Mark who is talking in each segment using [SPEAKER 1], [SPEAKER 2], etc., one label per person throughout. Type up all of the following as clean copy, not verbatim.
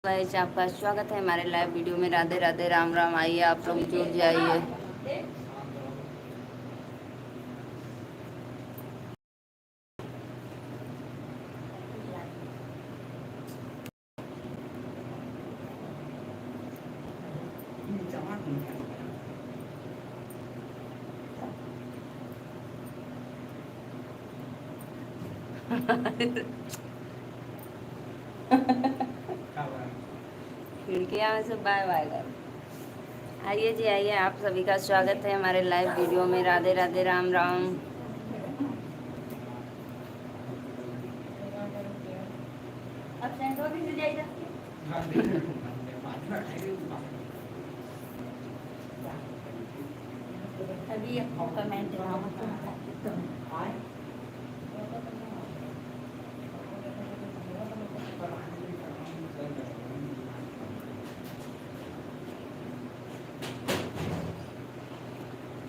[SPEAKER 1] Guys, आपका स्वागत है हमारे लाइव वीडियो में। राधे राधे, राम राम। आइए आप लोग जुड़ जाइए। खिड़कियाँ में से बाय बाय कर। आइए जी, आइए, आप सभी का स्वागत है हमारे लाइव वीडियो में। राधे राधे, राम राम। अभी कमेंट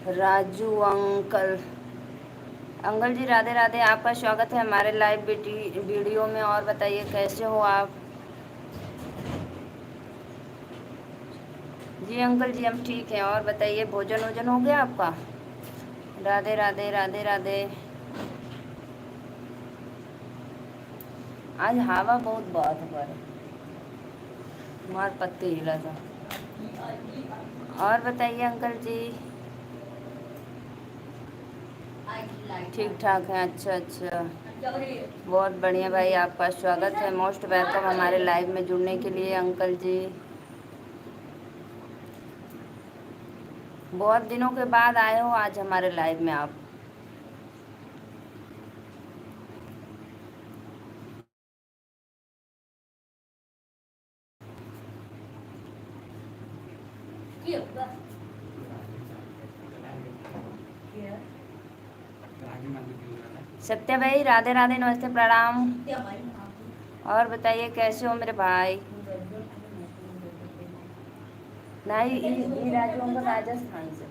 [SPEAKER 1] राजू अंकल, अंकल जी राधे राधे, आपका स्वागत है हमारे लाइव वीडियो में। और बताइए कैसे हो आप? जी अंकल जी, हम ठीक हैं। और बताइए, भोजन वोजन हो गया आपका? राधे राधे, राधे राधे। आज हवा बहुत है, मार पत्ते हिला था। और बताइए अंकल जी। ठीक ठाक है, अच्छा अच्छा, बहुत बढ़िया भाई। आपका स्वागत है, मोस्ट वेलकम हमारे लाइव में जुड़ने के लिए अंकल जी। बहुत दिनों के बाद आए हो आज हमारे लाइव में आप। सत्या भाई राधे राधे, नमस्ते, प्रणाम। और बताइए कैसे हो मेरे भाई? नहीं, राजू अंकल राजस्थान से।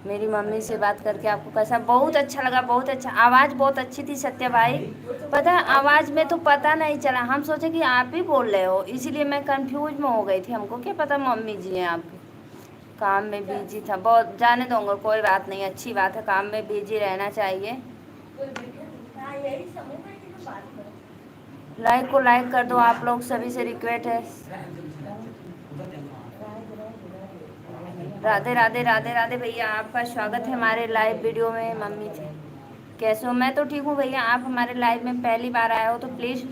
[SPEAKER 1] मेरी मम्मी से बात करके आपको कैसा? बहुत अच्छा लगा, बहुत अच्छा। आवाज़ बहुत अच्छी थी सत्या भाई। पता है, आवाज़ में तो पता नहीं चला, हम सोचे कि आप ही बोल रहे हो, इसीलिए मैं कंफ्यूज में हो गई थी। हमको क्या पता मम्मी जी हैं आपके। काम में बिजी था बहुत। जाने दूंगा, कोई बात नहीं, अच्छी बात है, काम में बिजी रहना चाहिए। लाइक को लाइक कर दो आप लोग, सभी से रिक्वेस्ट है। राधे राधे, राधे राधे भैया, आपका स्वागत है हमारे लाइव वीडियो में। मम्मी जी कैसे हो? मैं तो ठीक हूँ भैया। आप हमारे लाइव में पहली बार आए हो तो प्लीज़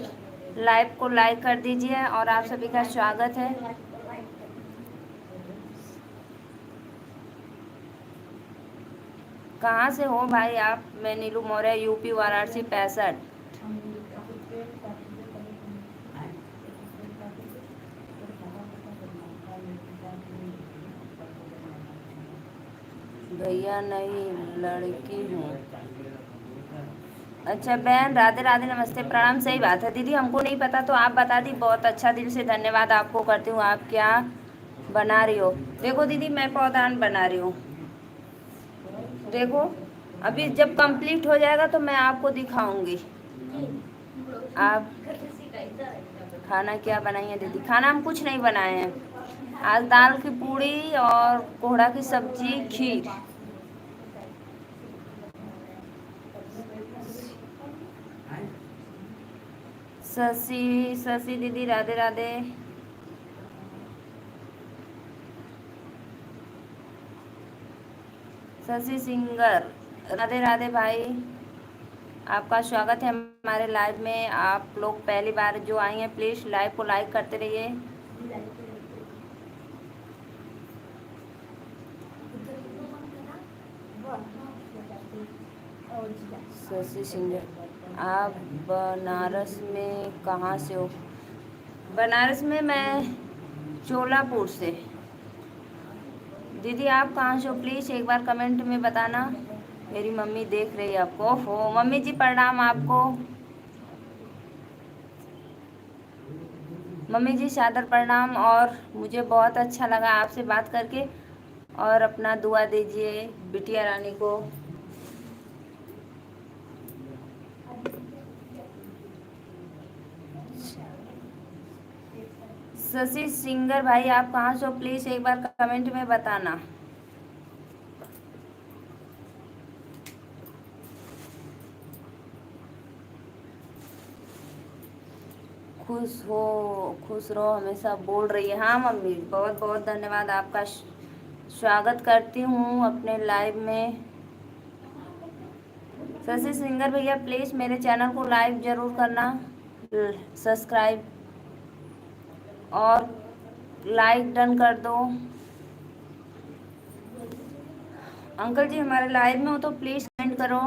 [SPEAKER 1] लाइव को लाइक कर दीजिए। और आप सभी का स्वागत है। कहाँ से हो भाई आप? मैं नीलू मौर्य, यूपी, वाराणसी 65। भैया नहीं, लड़की हूँ। अच्छा बहन, राधे राधे, नमस्ते, प्रणाम। सही बात है दीदी, हमको नहीं पता तो आप बता दी, बहुत अच्छा, दिल से धन्यवाद आपको करती हूँ। आप क्या बना रही हो? देखो दीदी, मैं पौधान बना रही हूँ। देखो, अभी जब कंप्लीट हो जाएगा तो मैं आपको दिखाऊंगी। आप खाना क्या बनाई है दीदी? खाना हम कुछ नहीं बनाए हैं। आज दाल की पूड़ी और कोहड़ा की सब्जी, खीर। शशि, शशि दीदी राधे राधे। शशि सिंगर, राधे राधे भाई, आपका स्वागत है हमारे लाइव में। आप लोग पहली बार जो आई हैं प्लीज़ लाइव को लाइक करते रहिए। शशि सिंगर, आप बनारस में कहाँ से हो? बनारस में मैं चोलापुर से। दीदी आप कहाँ से हो? प्लीज़ एक बार कमेंट में बताना। मेरी मम्मी देख रही है आपको। ओहो मम्मी जी, प्रणाम आपको। मम्मी जी सादर प्रणाम। और मुझे बहुत अच्छा लगा आपसे बात करके। और अपना दुआ दीजिए बिटिया रानी को। शशि सिंगर भाई आप कहाँ से हो, प्लीज एक बार कमेंट में बताना। खुश रहो हमेशा बोल रही है। हाँ मम्मी, बहुत बहुत धन्यवाद आपका। स्वागत करती हूँ अपने लाइव में। शशि सिंगर भैया प्लीज़ मेरे चैनल को लाइक ज़रूर करना, सब्सक्राइब और लाइक डन कर दो। अंकल जी हमारे लाइव में हो तो प्लीज़ कमेंट करो।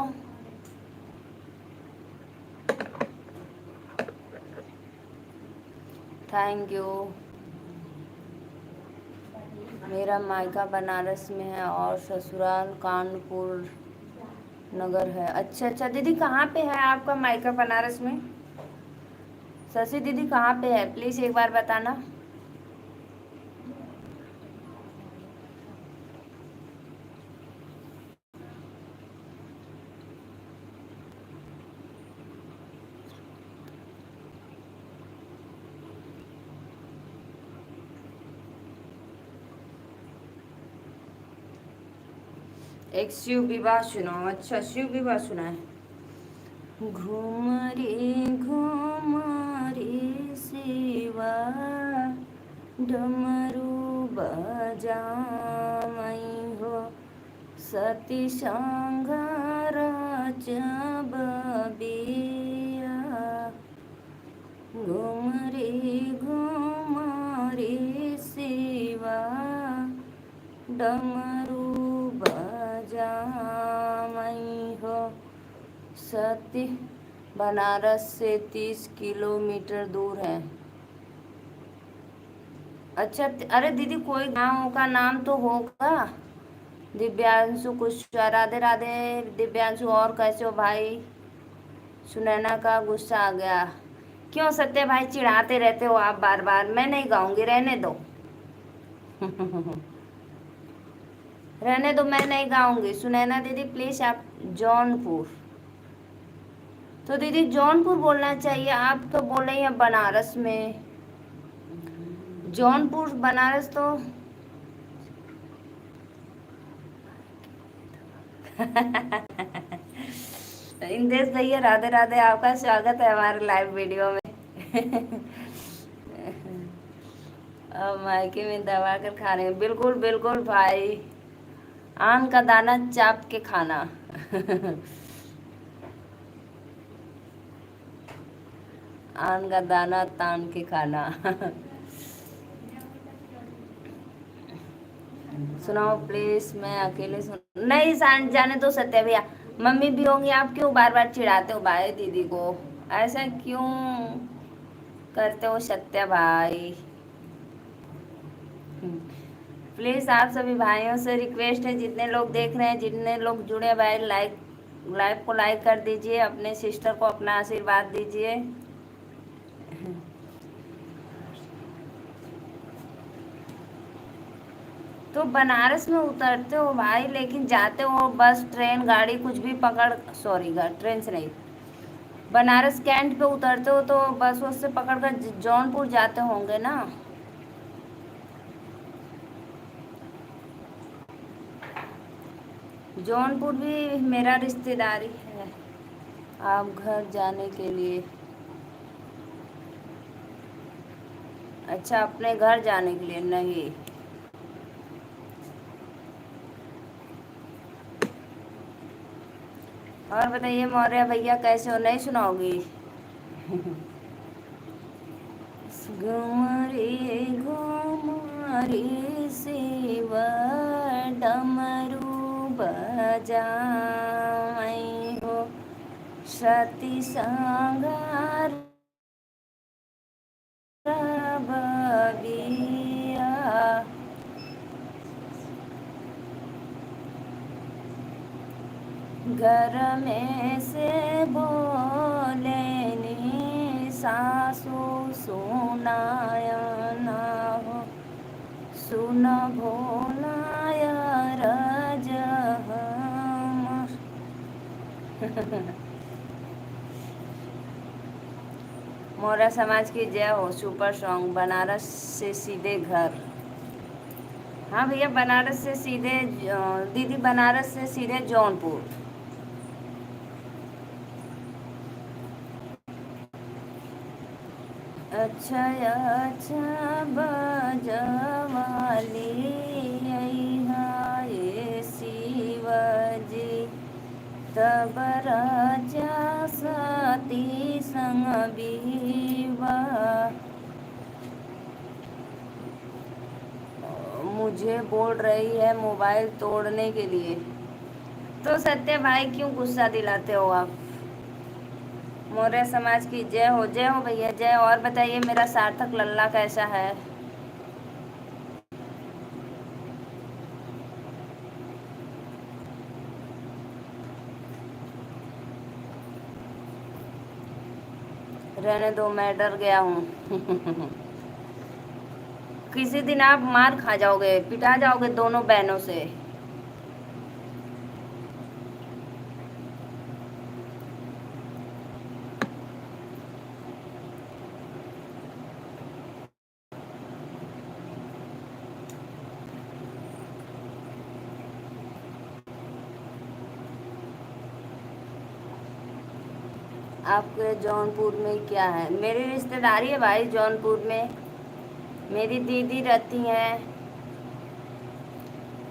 [SPEAKER 1] Thank you. मेरा मायका बनारस में है और ससुराल कानपुर नगर है। अच्छा अच्छा दीदी, कहाँ पे है आपका मायका बनारस में? शशि दीदी कहाँ पे है, प्लीज़ एक बार बताना। एक शिव विवाह सुनाओ। अच्छा शिव विवाह सुना है। घूम रे शिवा डमरू बजामई हो, सती संघार चबबिया। घूम रे शिवा डमरू बजामई हो, सती। बनारस से 30 किलोमीटर दूर है। अच्छा अरे दीदी कोई गांव का नाम तो होगा। दिव्यांशु कुछ, राधे राधे दिव्यांशु, और कैसे हो भाई? सुनैना का गुस्सा आ गया। क्यों सत्य भाई चिढ़ाते रहते हो आप बार बार? मैं नहीं गाऊंगी, रहने दो। रहने दो, मैं नहीं गाऊंगी। सुनैना दीदी प्लीज आप। जौनपुर, तो दीदी जौनपुर बोलना चाहिए, आप तो बोल रही हैं बनारस में। जौनपुर बनारस तो इंदेश भैया राधे राधे, आपका स्वागत है हमारे लाइव वीडियो में। अब मायके में दबा कर खा रहे हैं। बिल्कुल बिल्कुल भाई, आम का दाना चाप के खाना। आम का दाना तान के खाना। सुनाओ प्लीज, मैं अकेले सुन नहीं जाने दो सत्या भैया। मम्मी भी होंगी, आप क्यों बार बार चिढ़ाते हो भाई दीदी को? ऐसा क्यों करते हो सत्या भाई? प्लीज आप सभी भाइयों से रिक्वेस्ट है, जितने लोग देख रहे हैं, जितने लोग जुड़े भाई, लाइव को लाइक कर दीजिए, अपने सिस्टर को अपना आशीर्वाद दीजिए। तो बनारस में उतरते हो भाई, लेकिन जाते हो बस ट्रेन गाड़ी कुछ भी पकड़, सॉरी ट्रेन से नहीं, बनारस कैंट पे उतरते हो तो बस उससे पकड़ कर जौनपुर जाते होंगे ना? जौनपुर भी मेरा रिश्तेदारी है। आप घर जाने के लिए? अच्छा अपने घर जाने के लिए नहीं। और बताइए मौर्य भैया कैसे हो, नहीं सुनाओगी? घुमरी शिव डमरू बजाई हो, सती संगार बबिया। घर में से बोलेनी सासू सुनायना हो, सुन भोलाया रज मौर्य समाज की जय हो। Super song. बनारस से सीधे घर। हाँ भैया, बनारस से सीधे दीदी बनारस से सीधे जौनपुर। अच्छा अच्छा बजवाली ये शिवजी तब राजा सती संग विवाह। मुझे बोल रही है मोबाइल तोड़ने के लिए। तो सत्य भाई क्यों गुस्सा दिलाते हो आप। मौर्य समाज की जय हो भैया जय। और बताइए मेरा सार्थक लल्ला कैसा है। रहने दो, मैं डर गया हूँ। किसी दिन आप मार खा जाओगे, पिटा जाओगे दोनों बहनों से। आपके जौनपुर में क्या है। मेरी रिश्तेदारी है भाई जौनपुर में। मेरी दीदी रहती हैं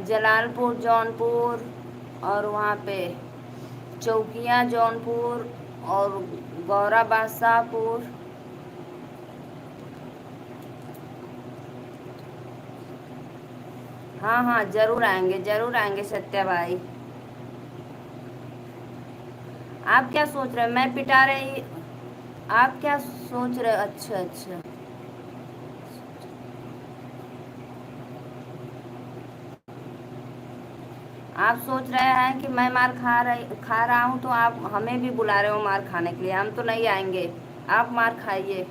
[SPEAKER 1] जलालपुर जौनपुर, और वहाँ पे चौकिया जौनपुर, और गौरा बादशाहपुर। हाँ हाँ, जरूर आएंगे सत्या भाई। आप क्या सोच रहे हैं मैं पिटा रही। आप क्या सोच रहे हो। अच्छा अच्छा। आप सोच रहे हैं कि मैं मार खा रहा हूँ तो आप हमें भी बुला रहे हो मार खाने के लिए। हम तो नहीं आएंगे, आप मार खाइए।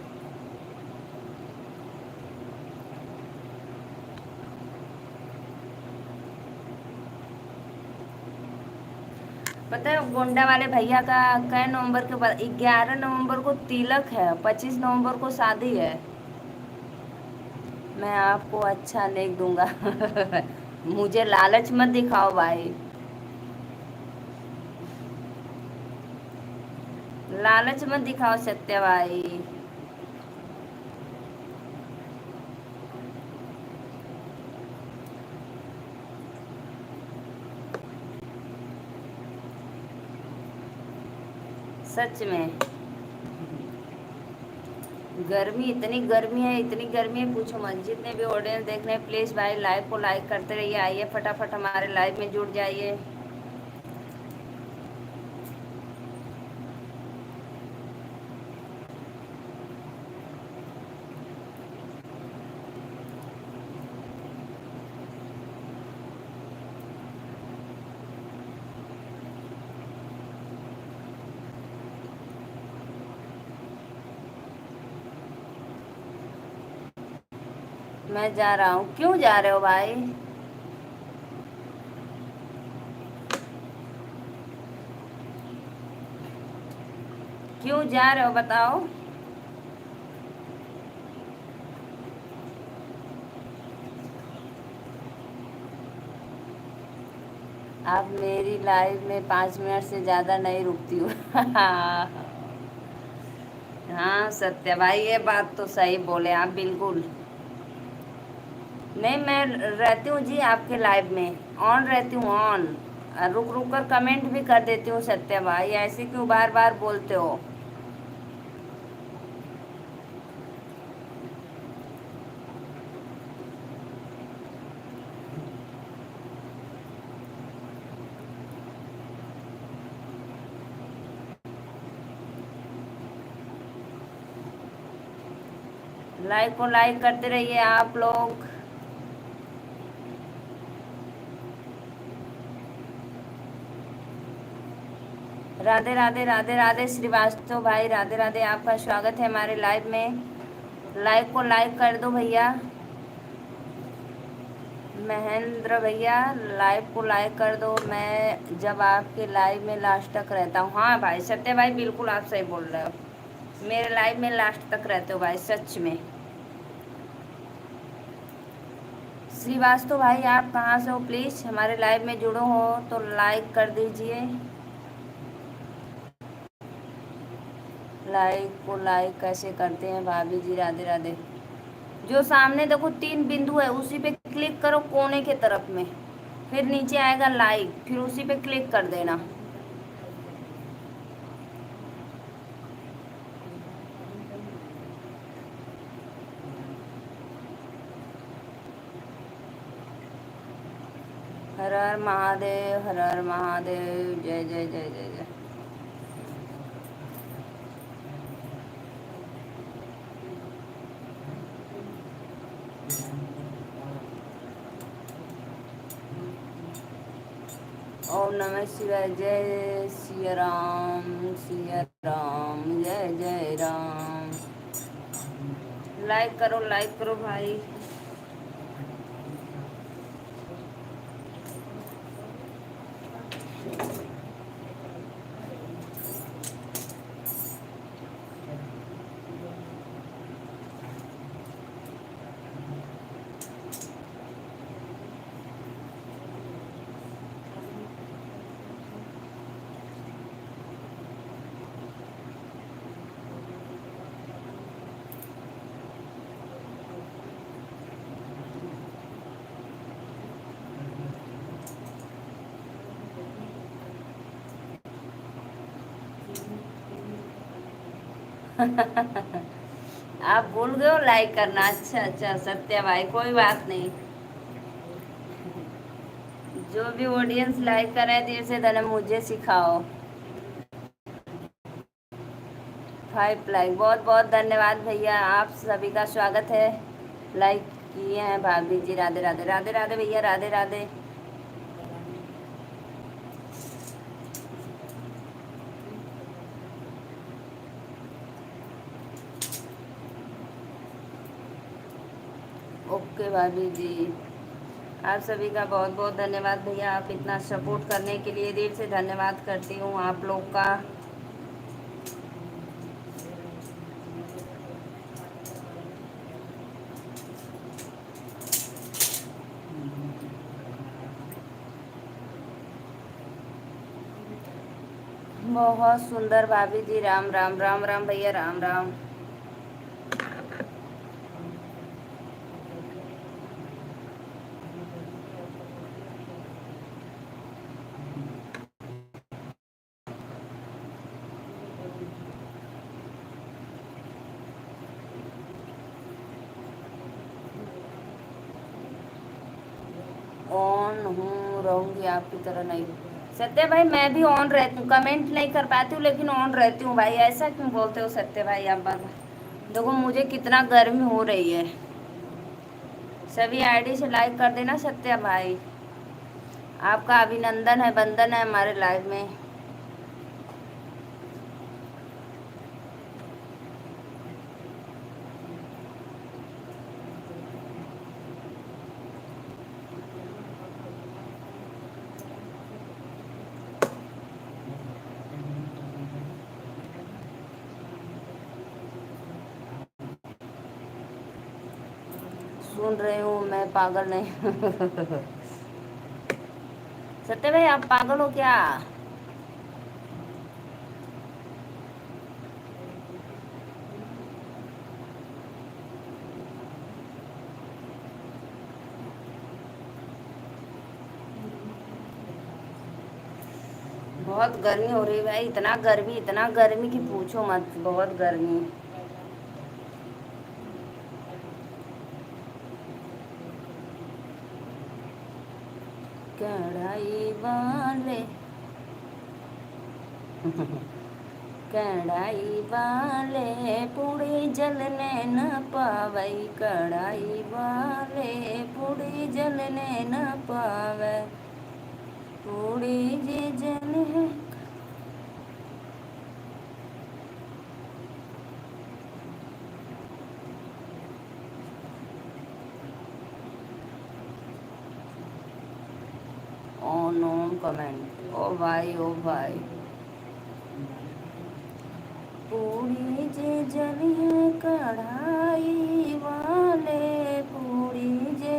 [SPEAKER 1] पता है गोंडा वाले भैया का कै नवंबर के बाद 11 नवंबर को तिलक है, 25 नवंबर को शादी है। मैं आपको अच्छा नेक दूंगा। मुझे लालच मत दिखाओ भाई। लालच मत दिखाओ सत्य भाई। सच में गर्मी, इतनी गर्मी है पूछो मत। जितने भी ऑडियंस देख रहे हैं प्लीज भाई लाइव को लाइक करते रहिए। आइए फटाफट हमारे लाइव में जुड़ जाइए। मैं जा रहा हूँ। क्यों जा रहे हो भाई। क्यों जा रहे हो बताओ। आप मेरी लाइव में 5 मिनट से ज़्यादा नहीं रुकती हो। हाँ सत्य भाई, ये बात तो सही बोले आप बिल्कुल। नहीं, मैं रहती हूँ जी आपके लाइव में, ऑन रहती हूँ ऑन। रुक रुक कर कमेंट भी कर देती हूँ सत्य भाई, ऐसे क्यों बार बार बोलते हो। लाइक को लाइक करते रहिए आप लोग। राधे राधे राधे राधे श्रीवास्तव भाई, राधे राधे। आपका स्वागत है हमारे लाइव में। लाइक को लाइक कर दो भैया। महेंद्र भैया लाइव को लाइक कर दो। मैं जब आपके लाइव में लास्ट तक रहता हूँ। हाँ भाई सत्य भाई बिल्कुल आप सही बोल रहे हो। मेरे लाइव में लास्ट तक रहते हो भाई, सच में। श्रीवास्तव भाई आप कहाँ से हो? प्लीज़ हमारे लाइव में जुड़ो हो तो लाइक कर दीजिए। लाइक को लाइक कैसे करते हैं भाभी जी? राधे राधे। जो सामने देखो 3 बिंदु है उसी पे क्लिक करो कोने के तरफ में, फिर नीचे आएगा लाइक, फिर उसी पे क्लिक कर देना। हर हर महादेव, हर हर महादेव, जय जय जय जय जय। ओम नमः शिवाय, जय सिया राम, जय जय राम। लाइक करो भाई। आप भूल गए हो लाइक करना? अच्छा अच्छा सत्या भाई, कोई बात नहीं। जो भी ऑडियंस लाइक कर रहे हैं दिल से धन्य, मुझे सिखाओ। 5 लाइक, बहुत बहुत धन्यवाद भैया, आप सभी का स्वागत है। लाइक किए हैं भाभी जी, राधे राधे, राधे राधे भैया, राधे राधे। ओके भाभी जी, आप सभी का बहुत बहुत धन्यवाद भैया, आप इतना सपोर्ट करने के लिए दिल से धन्यवाद करती हूँ आप लोग का। बहुत सुंदर भाभी जी, राम राम, राम राम भैया, राम राम। ऑन हूँ, रहूँगी आपकी तरह नहीं। सत्य भाई मैं भी ऑन रहती हूँ, कमेंट नहीं कर पाती हूँ लेकिन ऑन रहती हूँ भाई, ऐसा क्यों बोलते हो सत्य भाई आप? बात देखो मुझे कितना गर्मी हो रही है। सभी आईडी से लाइक कर देना सत्य भाई, आपका अभिनंदन है, बंधन है हमारे लाइव में। सुन रही हूँ मैं, पागल नहीं। सत्य भाई आप पागल हो क्या? बहुत गर्मी हो रही है भाई, इतना गर्मी कि पूछो मत, बहुत गर्मी। कढ़ाई वाले कढ़ाई वाले पूरी जलने न पावई, कढ़ाई वाले पूरी जलने न पावे, पूरी जे जल है। ऑन ऑन कमेंट, ओ भाई ओ भाई। पूरी जे जलिए कढ़ाई वाले, पूरी जे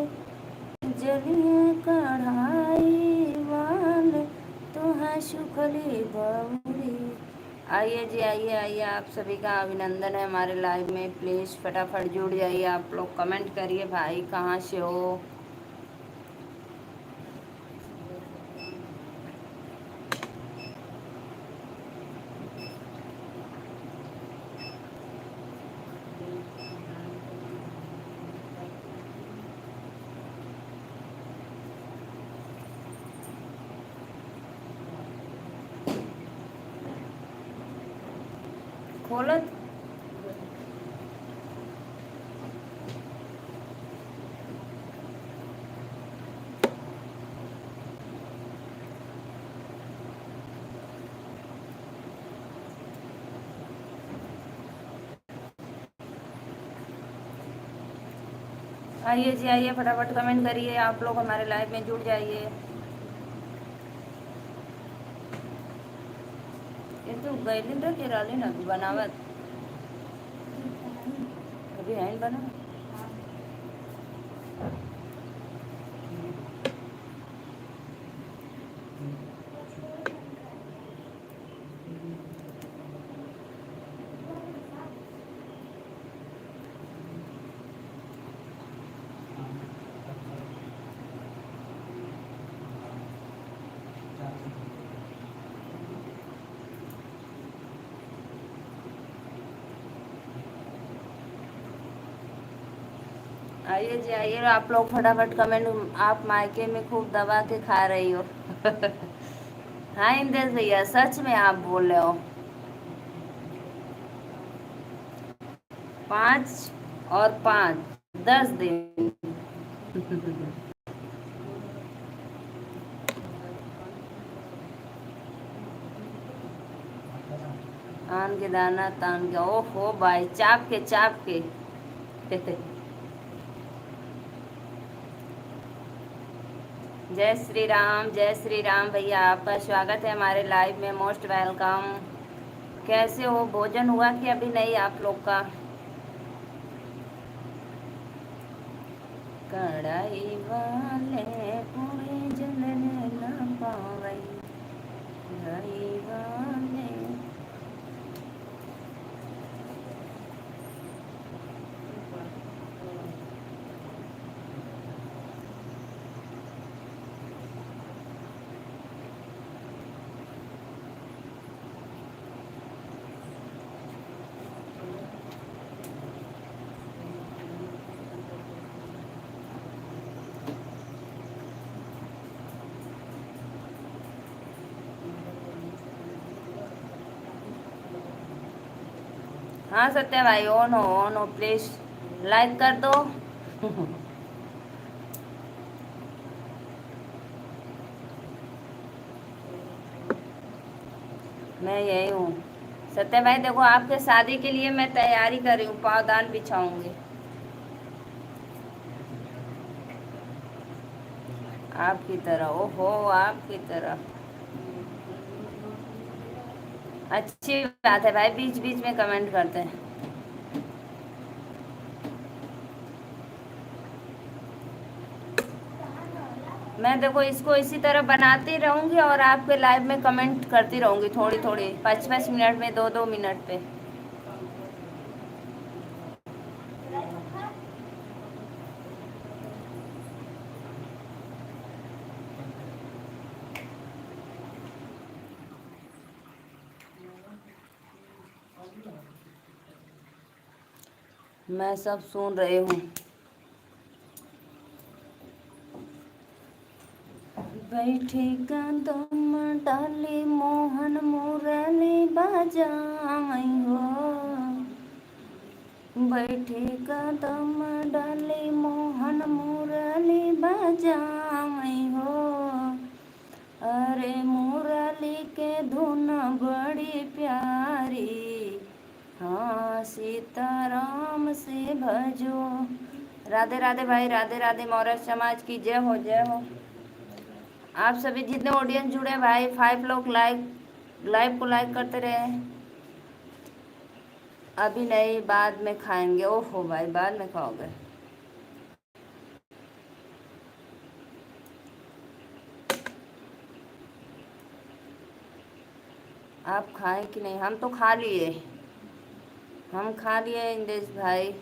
[SPEAKER 1] जलिए कढ़ाई वाले, तो है सुखली बउरी। आइए जी, आइए आइए, आप सभी का अभिनंदन है हमारे लाइव में। प्लीज़ फटाफट जुड़ जाइए, आप लोग कमेंट करिए भाई कहाँ से हो। खोलत आइए जी, आइए फटाफट कमेंट करिए, आप लोग हमारे लाइव में जुड़ जाइए। ये तो गैलिन रखे राली ना बनावत अभी है बना। आइए जी, आइए आप लोग फटाफट कमेंट। आप मायके में खूब दबा के खा रही हो। हाँ इंद्र भैया, सच में आप बोल रहे हो। 5 और 5 10 दिन। आन के दाना तान के, ओहो भाई, चाप के चाप के। जय श्री राम भैया, आपका स्वागत है हमारे लाइव में, मोस्ट वेलकम। कैसे हो, भोजन हुआ कि अभी नहीं आप लोग का? कढ़ाई वाले पूरी जलने न पावई, कढ़ाई वाले। हाँ सत्या भाई, ऑन हो प्लीज, लाइक कर दो। मैं यही हूँ सत्या भाई, देखो आपके शादी के लिए मैं तैयारी कर रही हूँ, पावदान बिछाऊंगी आपकी तरह। ओहो, आपकी तरह। अच्छी बात है भाई, बीच बीच में कमेंट करते हैं। मैं देखो इसको इसी तरह बनाती रहूंगी और आपके लाइव में कमेंट करती रहूंगी, थोड़ी थोड़ी 5-5 मिनट में, 2-2 मिनट पे। मैं सब सुन रही हूँ। बैठी कदम डाली मोहन मुरली बजाई हो, बैठी कदम डाली मोहन मुरली बजाई हो। अरे मुरली के धुन बड़ी प्यारी, हाँ सीताराम से भजो। राधे राधे भाई, राधे राधे, मौर्य समाज की जय हो, जय हो। आप सभी जितने ऑडियंस जुड़े भाई, 5 लोग लाइक लाइव को लाइक करते रहे। अभी नहीं, बाद में खाएंगे। ओहो भाई, बाद में खाओगे? आप खाएं कि नहीं? हम तो खा लिए, हम खा लिए इंदेश भाई।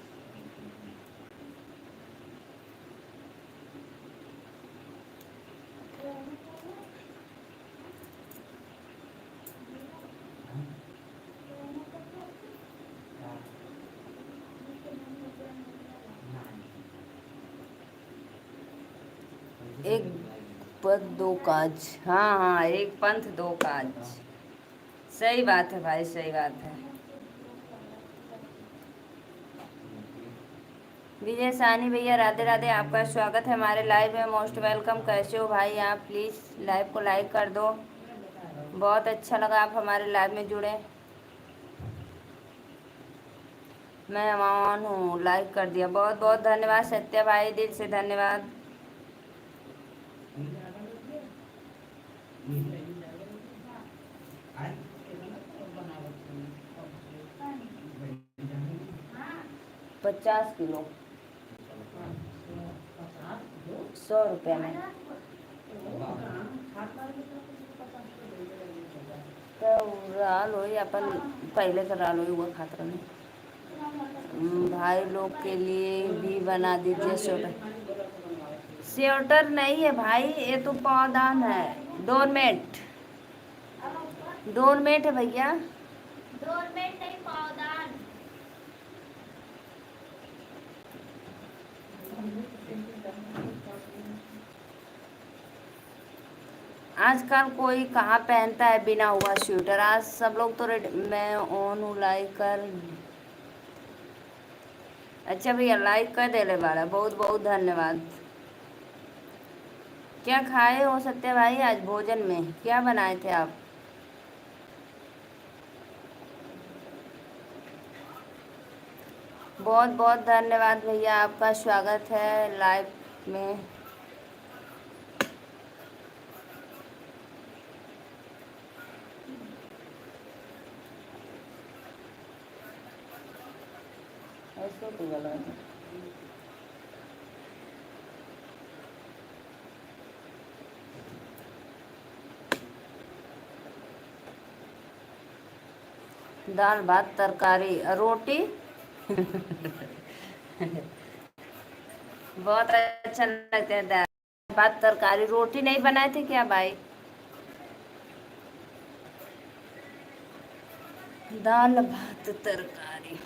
[SPEAKER 1] एक पद दो काज, हाँ हाँ, एक पंथ दो काज। सही बात है भाई, सही बात है। विजय सानी भैया राधे राधे, आपका स्वागत है हमारे लाइव में, मोस्ट वेलकम। कैसे हो भाई आप? प्लीज़ लाइव को लाइक कर दो, बहुत अच्छा लगा आप हमारे लाइव में जुड़े। मैं अमान हूँ, लाइक कर दिया, बहुत बहुत धन्यवाद सत्या भाई, दिल से धन्यवाद। ₹50 100 में तो राल हो, अपन पहले तो राल हो हुआ खातर नहीं। भाई लोग के लिए भी बना दीजिए स्वेटर। स्वेटर नहीं है भाई, ये तो पौधान है, डोरमेट, डोरमेट है भैया, डोरमेट नहीं, पौधान। आजकल कोई कहाँ पहनता है बिना हुआ स्वेटर, आज सब लोग तो रेड। मैं ऑन हूँ, लाइक कर। अच्छा भैया, लाइक कर देने वाला, बहुत बहुत धन्यवाद। क्या खाए हो सत्य भाई? आज भोजन में क्या बनाए थे आप? बहुत बहुत धन्यवाद भैया, आपका स्वागत है लाइव में। ऐसे तो गलत है। दाल भात तरकारी रोटी बहुत अच्छा लगता है। दाल भात तरकारी रोटी नहीं बनाए थे क्या भाई? दाल भात तरकारी।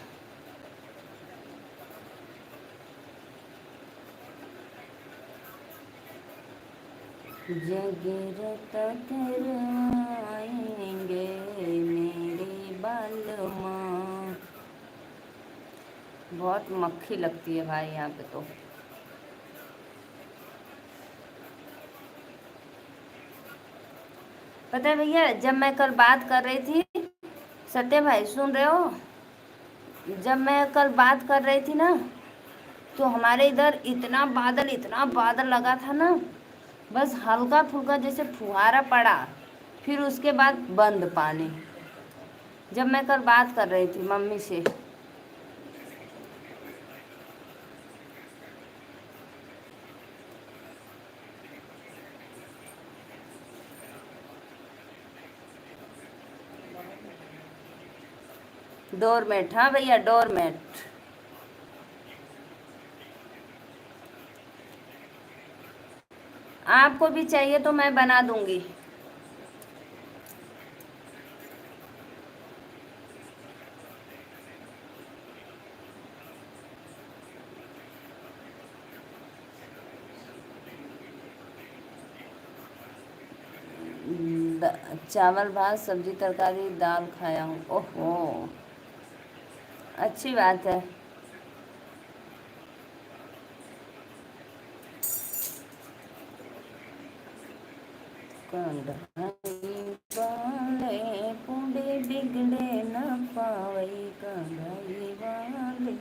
[SPEAKER 1] जगरत करवाएंगे मेरी बालमा। बहुत मक्खी लगती है भाई यहाँ पे तो। पता है भैया, जब मैं कल बात कर रही थी, सत्य भाई सुन रहे हो? जब मैं कल बात कर रही थी ना, तो हमारे इधर इतना बादल लगा था ना, बस हल्का फुल्का जैसे फुहारा पड़ा, फिर उसके बाद बंद पानी। जब मैं कल बात कर रही थी मम्मी से। डोरमेट, हाँ भैया डोरमेट। आपको भी चाहिए तो मैं बना दूंगी। चावल भात सब्जी तरकारी दाल खाया हूँ। ओहो, अच्छी बात है। कढ़ाई वाले कुंडे बिगड़े न पावे, कढ़ाई वाले।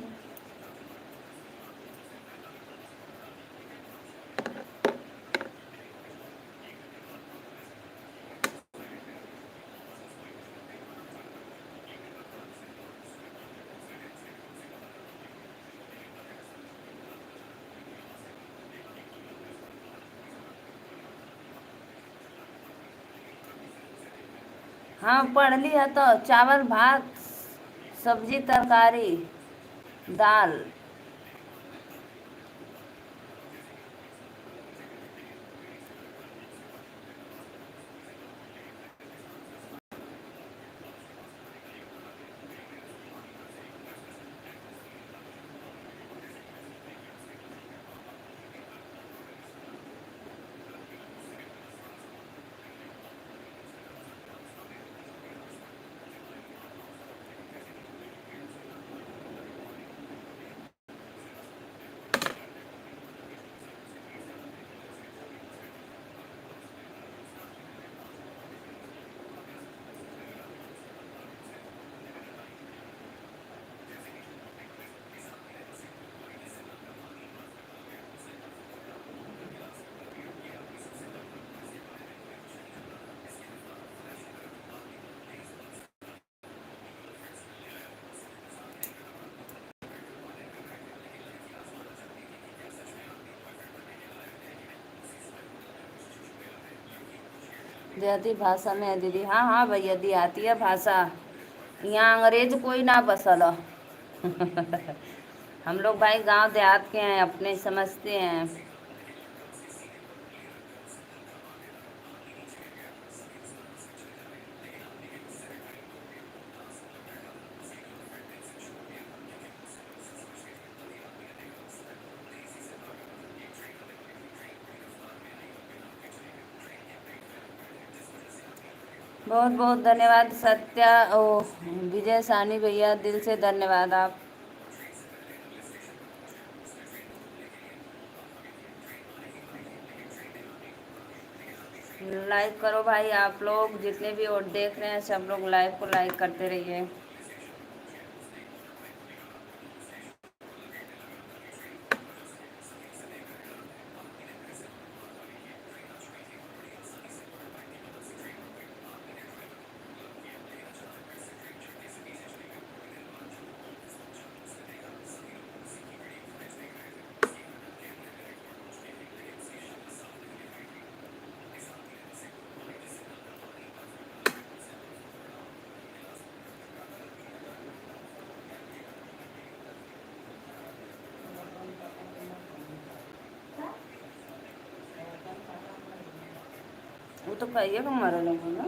[SPEAKER 1] हाँ पढ़ लिया तो चावल भात सब्जी तरकारी दाल। देहाती भाषा में है दीदी। हाँ हाँ भैया दी आती है भाषा। यहाँ अंग्रेज कोई ना बसल हम लोग भाई गांव देहात के हैं, अपने समझते हैं। बहुत बहुत धन्यवाद सत्या ओ विजय सानी भैया, दिल से धन्यवाद। आप लाइक करो भाई, आप लोग जितने भी और देख रहे हैं सब लोग लाइव को लाइक करते रहिए। वो तो कहिए का मारा लोगों ना,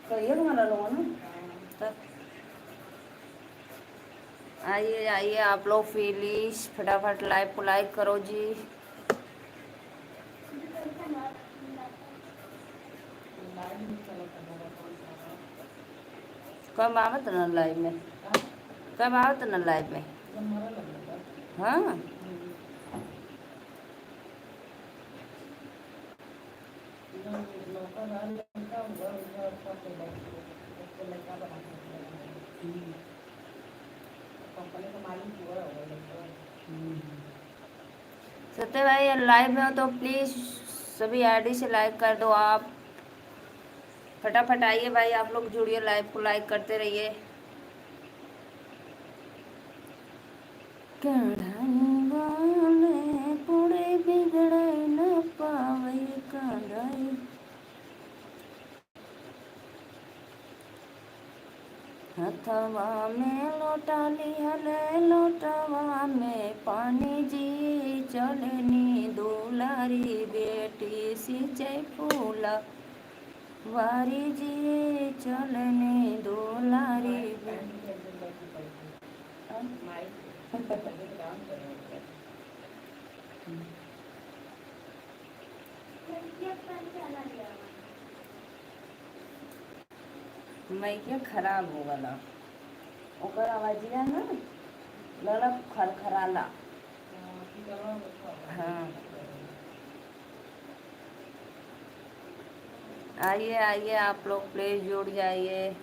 [SPEAKER 1] कहिए का मारा लोगों ना। तब आइए आइए आप लोग प्लीज फटाफट लाइव को लाइक करो जी। कब आवत ना लाइव में, कब आवत ना लाइव में। हाँ सत्य भाई लाइव में हो तो प्लीज़ सभी आईडी से लाइक कर दो आप। फटाफट आइए भाई, आप लोग जुड़िए, लाइव को लाइक करते रहिए। कढ़ाई वाले पूरे बिगड़े न पावे कढ़ाई। हथवा में लोटा लिहले लोटवा में पानी जी, चलनी दुलारी बेटी सिंचाई फूला वारी जी, चलनी दुलारी मैं क्या खराब हो गला ओकर आवाजिया ना लड़क खरखराला। हाँ आइए आइए आप लोग प्लीज जुड़ जाइए।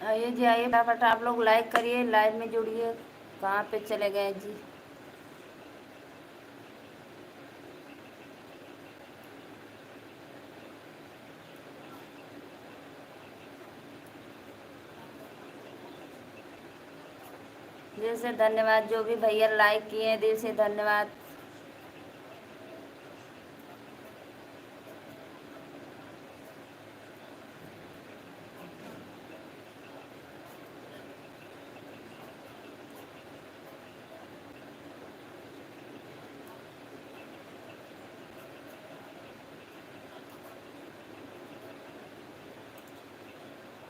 [SPEAKER 1] आइए जी, आइए फटाफट आप लोग लाइक करिए, लाइव में जुड़िए। कहाँ पे चले गए जी? दिल से धन्यवाद, जो भी भैया लाइक किए हैं, दिल से धन्यवाद।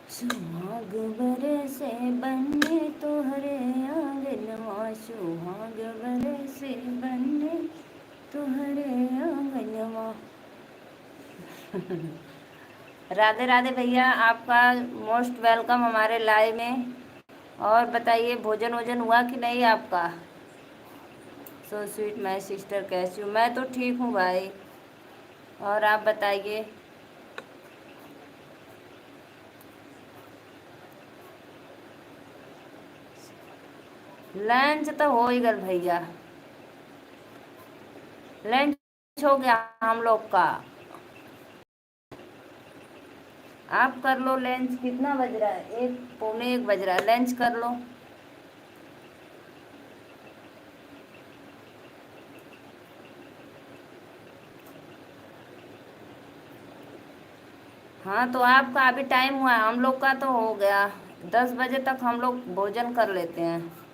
[SPEAKER 1] सुहाग बरसे बन्ने तोहरे आंगनवा, सुहाग बरसे बन्ने तोहरे आंगनवा। राधे राधे भैया, आपका मोस्ट वेलकम हमारे लाइव में। और बताइए, भोजन वोजन हुआ कि नहीं आपका? सो स्वीट माई सिस्टर, कैसी हूँ? मैं तो ठीक हूँ भाई, और आप बताइए। लंच तो हो ही गल भैया, लंच हो गया हम लोग का। आप कर लो लंच। कितना बज रहा है? 1 पौने 1 बज रहा है। लंच कर लो। हाँ, तो आपका अभी टाइम हुआ है, हम लोग का तो हो गया। 10 बजे तक हम लोग भोजन कर लेते हैं।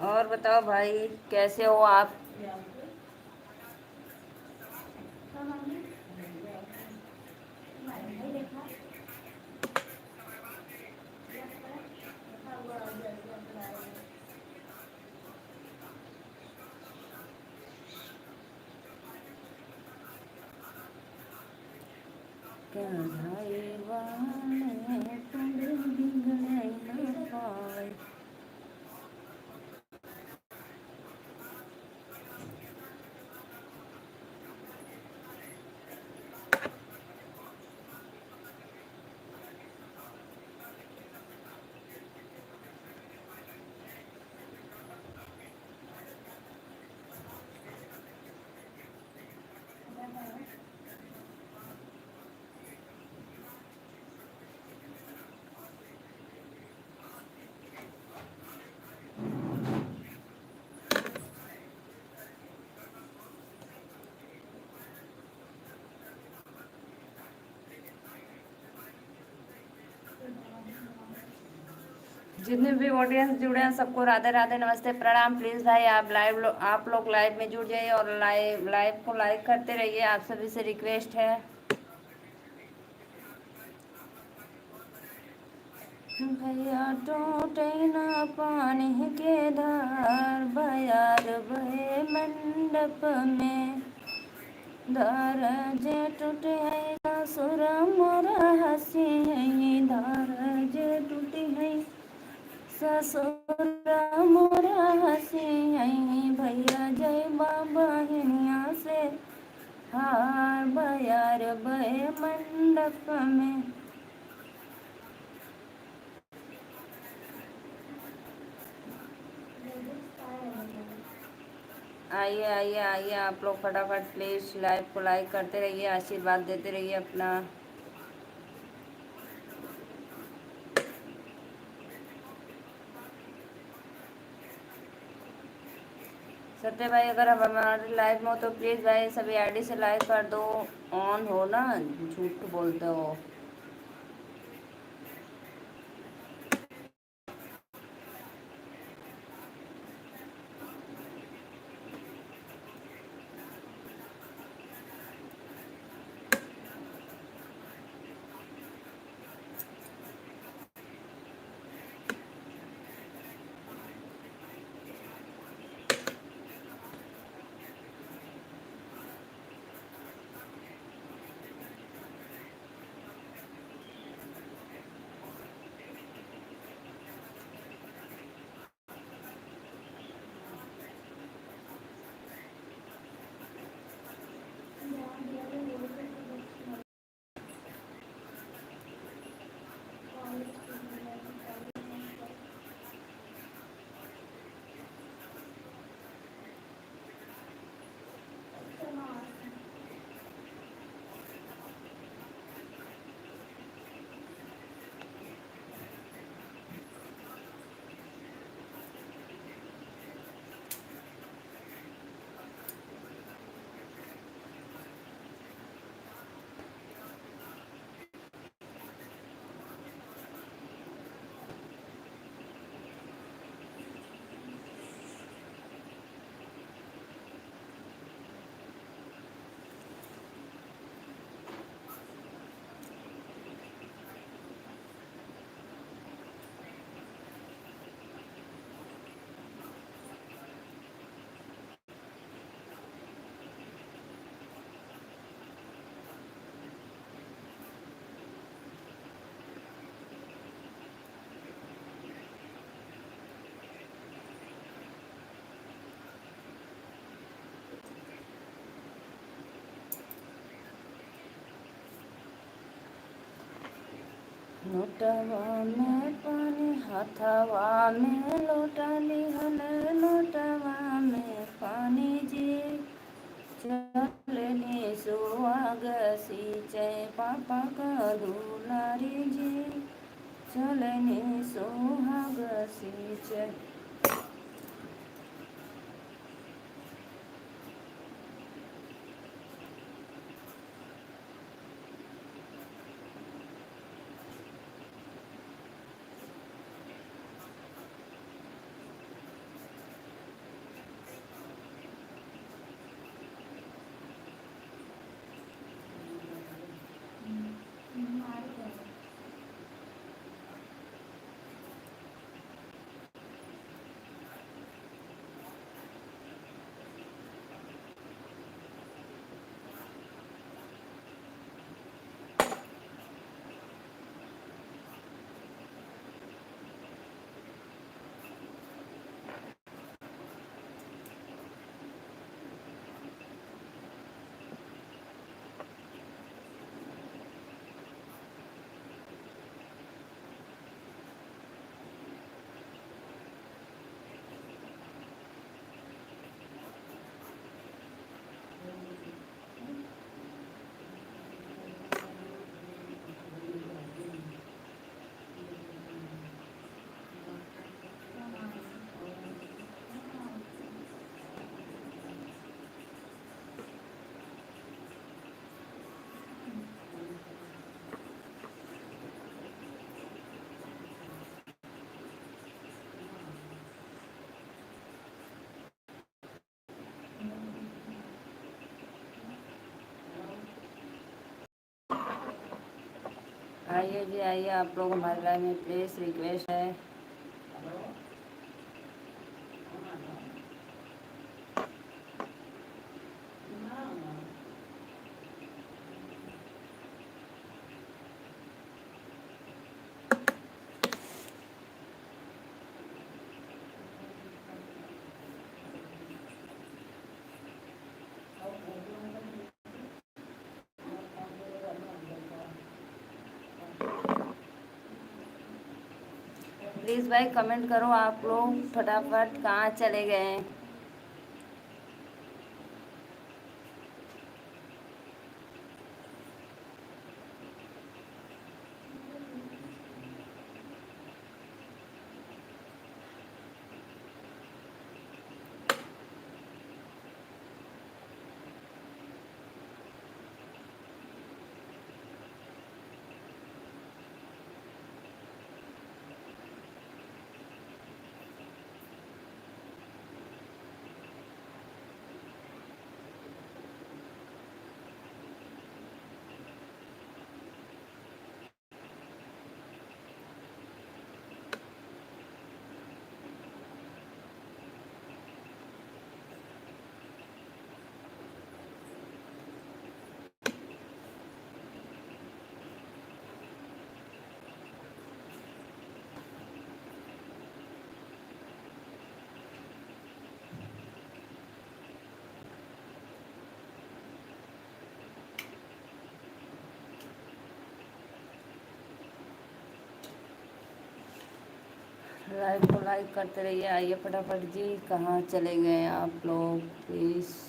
[SPEAKER 1] और बताओ भाई, कैसे हो आप? क्या भाई वाने तुम्हें बिगड़ै न पावे। जितने भी ऑडियंस जुड़े हैं सबको राधे राधे, नमस्ते, प्रणाम। प्लीज़ भाई आप लोग लाइव में जुड़ जाइए और लाइव को लाइक करते रहिए, आप सभी से रिक्वेस्ट है। भैया टूटे ना पानी के धार, बयार बहे मंडप में। धार जे टूटे है ससुर मोरा हसी है, धार जे टूटे है ससुर मोरा हसी है। भैया जय बाबा हिनिया से हार, बयार बहे मंडप में। आइए आइए आइए, आप लोग फटाफट प्लीज़ लाइव को लाइक करते रहिए, आशीर्वाद देते रहिए अपना। सत्य भाई, अगर अब हमारे लाइव में हो तो प्लीज़ भाई सभी आईडी से लाइक कर दो। ऑन हो ना, झूठ बोलते हो। लोटवा में पानी हथवा में लोटा लिहल लोटवा में पानी जी चलनी सुहाग सींचे पापा का दुलारी जी चलनी सुहाग सींचे। आइए जी आइए, आप लोग हमारे लाइव में प्लीज़ रिक्वेस्ट है। प्लीज़ भाई कमेंट करो, आप लोग फटाफट कहाँ चले गए। लाइव को लाइक करते रहिए। आइए फटाफट जी, कहाँ चले गए आप लोग प्लीज़।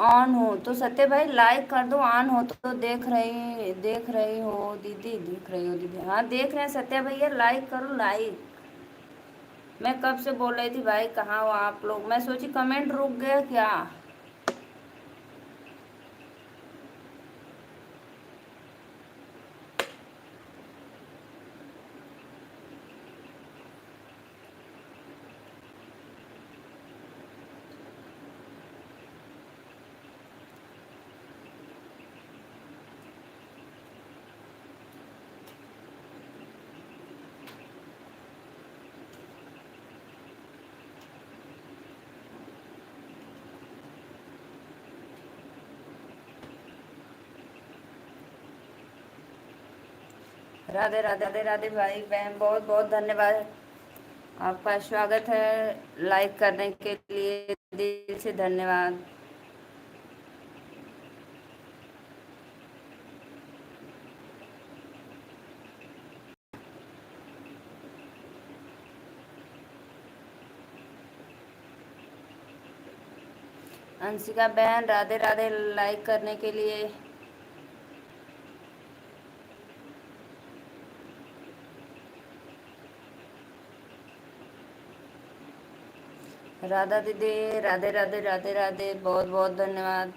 [SPEAKER 1] ऑन हो तो सत्य भाई लाइक कर दो, ऑन हो तो देख रही हो दीदी, देख रही हो दीदी। हाँ देख रहे हैं सत्या भैया, लाइक करो लाइक। मैं कब से बोल रही थी भाई कहाँ हो आप लोग, मैं सोची कमेंट रुक गया क्या। राधे राधे राधे राधे भाई बहन, बहुत बहुत धन्यवाद। आपका स्वागत है, लाइक करने के लिए दिल से धन्यवाद। अंशिका बहन राधे राधे, लाइक करने के लिए। राधा दीदी राधे राधे राधे राधे, बहुत बहुत धन्यवाद।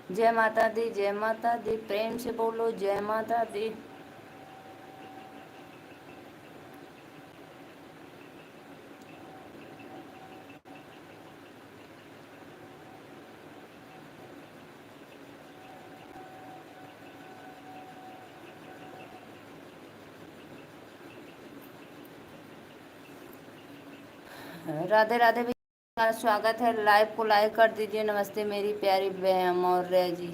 [SPEAKER 1] जय माता दी, जय माता दी, प्रेम से बोलो जय माता दी। राधे राधे भैया, स्वागत है। लाइव को लाइक कर दीजिए। नमस्ते मेरी प्यारी बहन और जी,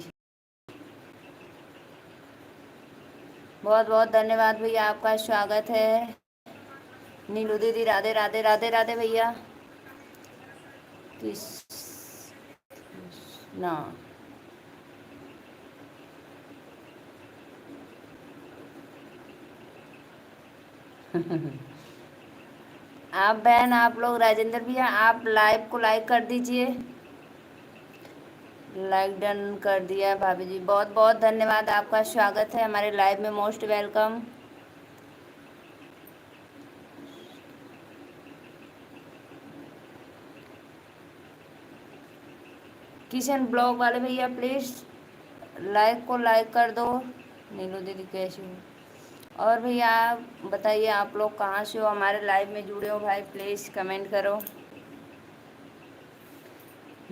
[SPEAKER 1] बहुत बहुत धन्यवाद भैया, आपका स्वागत है। नीलू दीदी राधे राधे राधे राधे भैया। ना आप बहन, आप लोग, राजेंद्र भैया, आप लाइव को लाइक कर दीजिए। लाइक डन कर दिया भाभी जी, बहुत बहुत धन्यवाद, आपका स्वागत है हमारे लाइव में, मोस्ट वेलकम। किशन ब्लॉग वाले भैया प्लीज़ लाइक को लाइक कर दो। नीलू दीदी कैसी हो? और भैया आप बताइए, आप लोग कहाँ से हो, हमारे लाइव में जुड़े हो भाई, प्लीज़ कमेंट करो।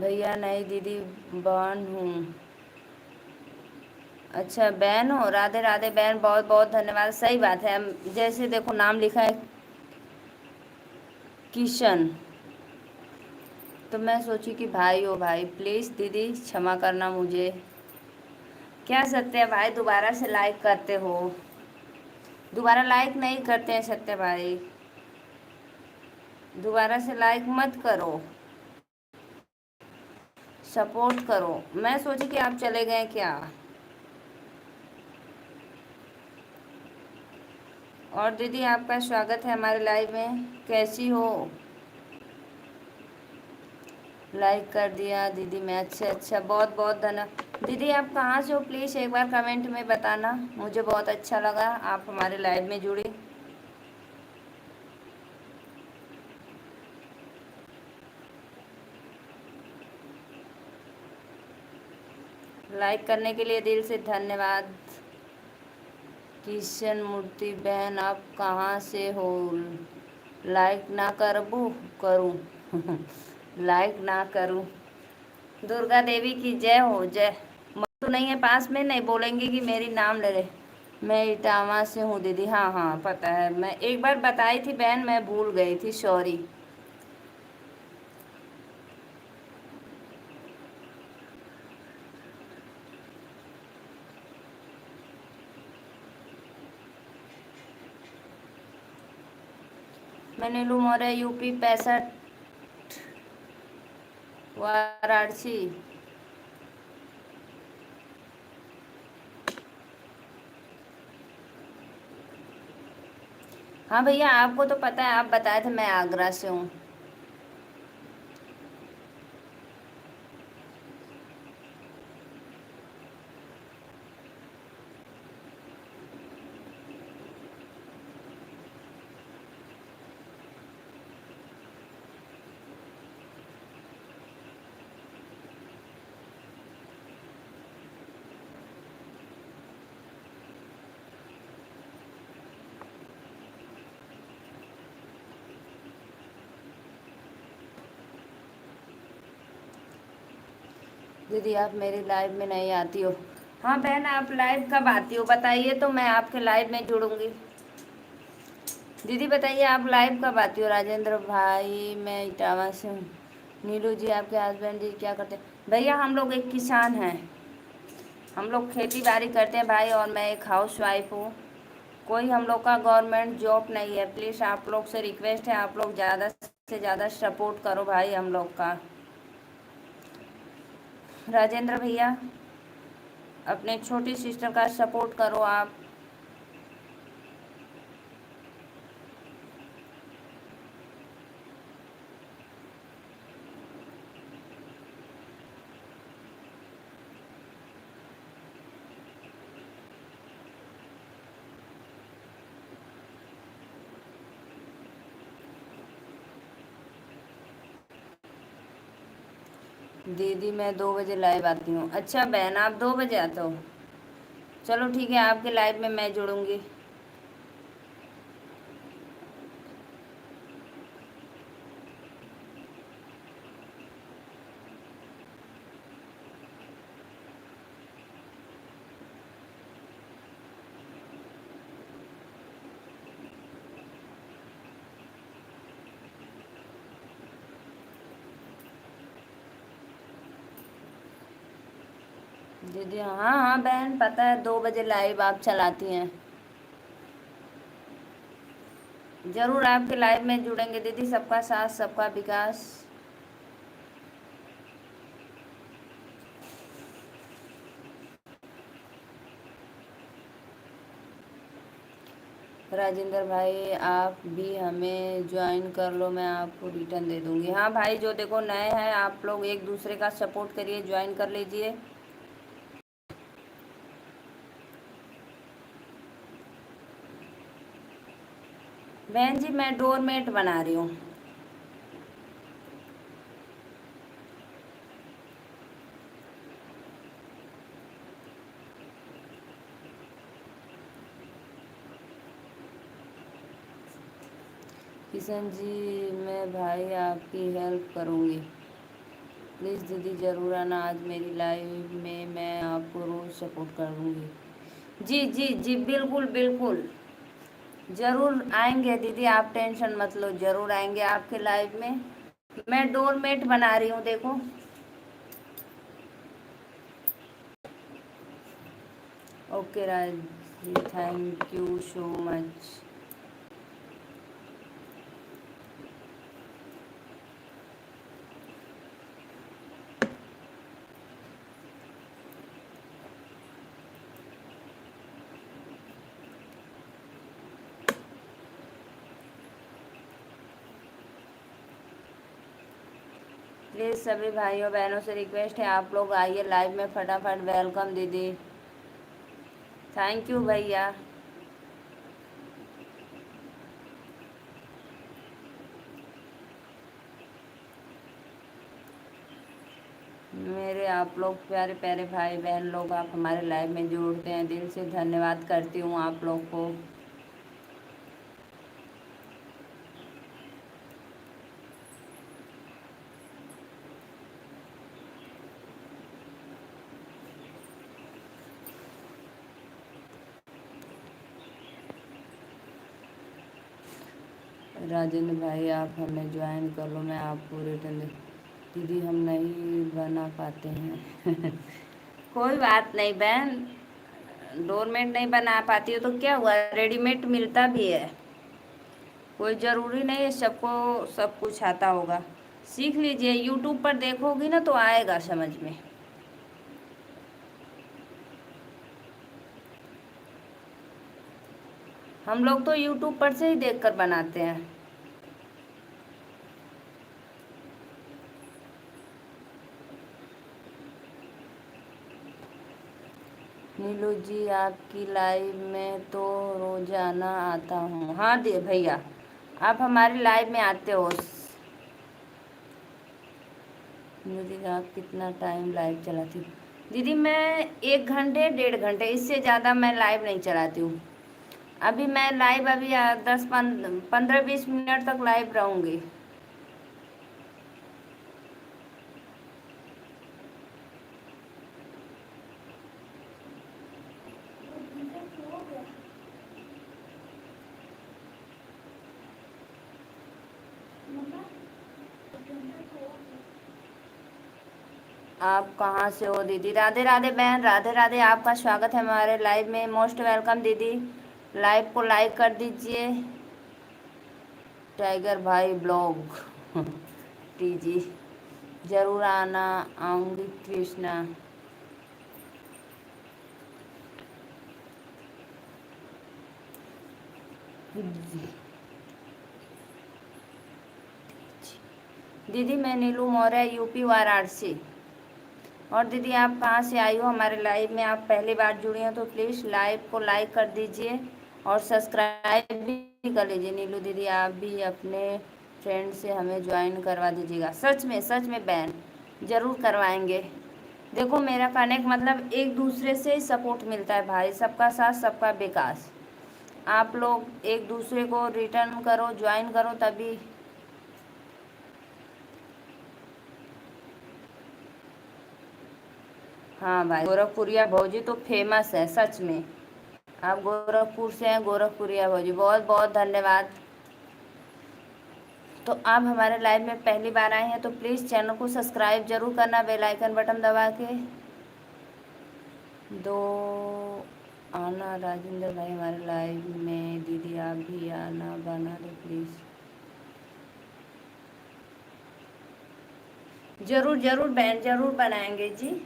[SPEAKER 1] भैया नहीं दीदी, बहन हूँ। अच्छा बहन हो, राधे राधे बहन, बहुत बहुत धन्यवाद। सही बात है, हम जैसे देखो नाम लिखा है किशन, तो मैं सोची कि भाई हो भाई, प्लीज़ दीदी क्षमा करना मुझे। क्या सत्य भाई दोबारा से लाइक करते हो? दोबारा लाइक नहीं करते हैं सत्य भाई, दोबारा से लाइक मत करो, सपोर्ट करो। मैं सोची कि आप चले गए क्या। और दीदी आपका स्वागत है हमारे लाइव में, कैसी हो? लाइक कर दिया दीदी मैं, अच्छा अच्छा, बहुत बहुत धन्यवाद। दीदी आप कहाँ से हो, प्लीज़ एक बार कमेंट में बताना, मुझे बहुत अच्छा लगा आप हमारे लाइव में जुड़े। लाइक करने के लिए दिल से धन्यवाद। किशन मूर्ति बहन आप कहाँ से हो? लाइक ना करबू करूँ लाइक ना करूँ। दुर्गा देवी की जय हो, जय। मधु नहीं है पास में, नहीं बोलेंगे कि मेरी नाम ले रहे। मैं इटावा से हूँ दीदी, हाँ हाँ पता है, मैं एक बार बताई थी बहन, मैं भूल गई थी, सॉरी। मैं नीलू मौर्य, यूपी 65, वाराणसी। हाँ भैया आपको तो पता है, आप बताए थे मैं आगरा से हूँ। दीदी आप मेरी लाइव में नहीं आती हो। हाँ बहन, आप लाइव कब आती हो बताइए तो मैं आपके लाइव में जुड़ूंगी। दीदी बताइए आप लाइव कब आती हो। राजेंद्र भाई मैं इटावा से हूँ। नीलू जी आपके हस्बैंड जी क्या करते हैं। भैया हम लोग एक किसान हैं, हम लोग खेती बाड़ी करते हैं भाई, और मैं एक हाउस वाइफ हूँ। कोई हम लोग का गवर्नमेंट जॉब नहीं है। प्लीज़ आप लोग से रिक्वेस्ट है, आप लोग ज़्यादा से ज़्यादा सपोर्ट करो भाई हम लोग का। राजेंद्र भैया अपने छोटी सिस्टर का सपोर्ट करो आप। दीदी मैं 2 बजे लाइव आती हूँ। अच्छा बहन आप 2 बजे आते हो, चलो ठीक है आपके लाइव में मैं जुड़ूंगी। दीदी हाँ हाँ बहन पता है 2 बजे लाइव आप चलाती हैं। ज़रूर आपके लाइव में जुड़ेंगे दीदी। सबका साथ सबका विकास। राजेंद्र भाई आप भी हमें ज्वाइन कर लो, मैं आपको रिटर्न दे दूंगी। हाँ भाई जो देखो नए हैं आप लोग एक दूसरे का सपोर्ट करिए, ज्वाइन कर लीजिए। बहन जी मैं डोरमेट बना रही हूँ। किशन जी मैं भाई आपकी हेल्प करूँगी। प्लीज़ दीदी ज़रूर आना आज मेरी लाइव में, मैं आपको रोज़ सपोर्ट करूँगी। जी जी जी बिल्कुल बिल्कुल, ज़रूर आएंगे दीदी आप टेंशन मत लो, ज़रूर आएंगे आपके लाइव में। मैं डोरमेट बना रही हूँ देखो। Okay Raj ji thank you so much. Please सभी भाइयों बहनों से रिक्वेस्ट है आप लोग आइए लाइव में फटाफट। वेलकम दीदी, थैंक यू भैया। मेरे आप लोग प्यारे प्यारे भाई बहन लोग आप हमारे लाइव में जुड़ते हैं, दिल से धन्यवाद करती हूँ आप लोग को। राजेंद्र भाई आप हमें ज्वाइन कर लो, मैं आपको रिटर्न दे। दीदी हम नहीं बना पाते हैं कोई बात नहीं बहन, डोरमेट नहीं बना पाती हो तो क्या हुआ, रेडीमेड मिलता भी है। कोई ज़रूरी नहीं है सबको सब कुछ आता होगा। सीख लीजिए, यूट्यूब पर देखोगी ना तो आएगा समझ में। हम लोग तो यूट्यूब पर से ही देखकर बनाते हैं। नीलू जी आपकी लाइव में तो रोजाना आता हूँ। हाँ दे भैया आप हमारी लाइव में आते हो। दीदी आप कितना टाइम लाइव चलाती हो। दीदी मैं 1 घंटे 1.5 घंटे, इससे ज़्यादा मैं लाइव नहीं चलाती हूँ। अभी मैं लाइव अभी 15-20 मिनट तक लाइव रहूँगी। आप कहाँ से हो दीदी? राधे राधे बहन, राधे राधे। आपका स्वागत है हमारे लाइव में, मोस्ट वेलकम दीदी। लाइव को लाइक कर दीजिए। टाइगर भाई ब्लॉग टीजी जरूर आना, आऊँगी कृष्णा। दीदी मैं नीलू मौर्य, यूपी वाराणसी। और दीदी आप कहाँ से आई हो हमारे लाइव में? आप पहली बार जुड़ी हैं तो प्लीज़ लाइव को लाइक कर दीजिए और सब्सक्राइब भी कर लीजिए। नीलू दीदी आप भी अपने फ्रेंड से हमें ज्वाइन करवा दीजिएगा। सच में बहन ज़रूर करवाएंगे। देखो मेरा कहने का मतलब एक दूसरे से ही सपोर्ट मिलता है भाई, सबका साथ सबका विकास। आप लोग एक दूसरे को रिटर्न करो, ज्वाइन करो, तभी। हाँ भाई, गोरखपुरिया भौजी तो फेमस है सच में। आप गोरखपुर से हैं, गोरखपुरिया भौजी, बहुत बहुत धन्यवाद। तो आप हमारे लाइव में पहली बार आए हैं तो प्लीज़ चैनल को सब्सक्राइब जरूर करना, बेल आइकन बटन दबा के। दो आना राजेंद्र भाई हमारे लाइव में। दीदी आप भी आना, बना दो प्लीज़। जरूर जरूर बहन, जरूर बनाएंगे जी।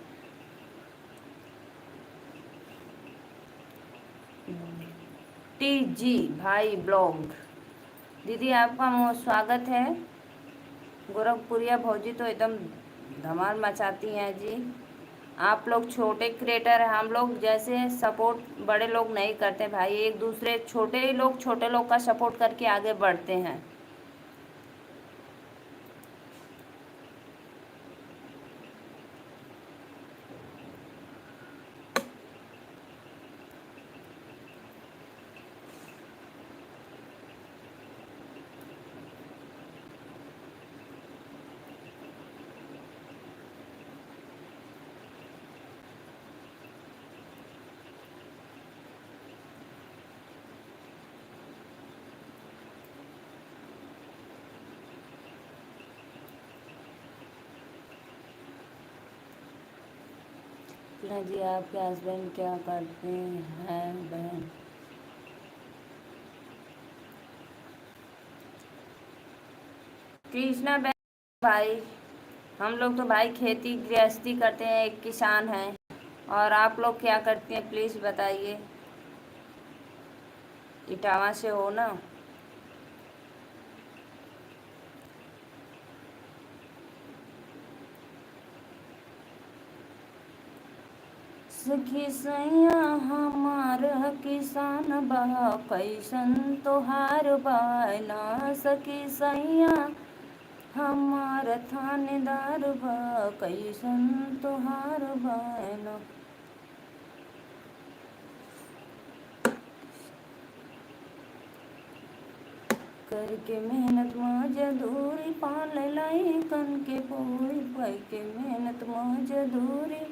[SPEAKER 1] टीजी भाई ब्लॉग दीदी आपका स्वागत है। गोरखपुरिया भौजी तो एकदम धमाल मचाती हैं जी। आप लोग छोटे क्रिएटर हैं, हम लोग जैसे सपोर्ट बड़े लोग नहीं करते भाई, एक दूसरे छोटे लोग का सपोर्ट करके आगे बढ़ते हैं। कृष्णा जी आपके हस्बैंड क्या करते हैं बहन? कृष्णा बहन भाई, हम लोग तो भाई खेती गृहस्थी करते हैं, एक किसान हैं। और आप लोग क्या करती हैं प्लीज़ बताइए। इटावा से हो ना? सखी सैया हमार किसान बा, कैसन तोहार बायना। सखी सैया हमार थानेदार बा, कैसन तोहार बायना। करके मेहनत मजदूरी, पाल लाई कन के पूरी, भाई के मेहनत मजदूरी।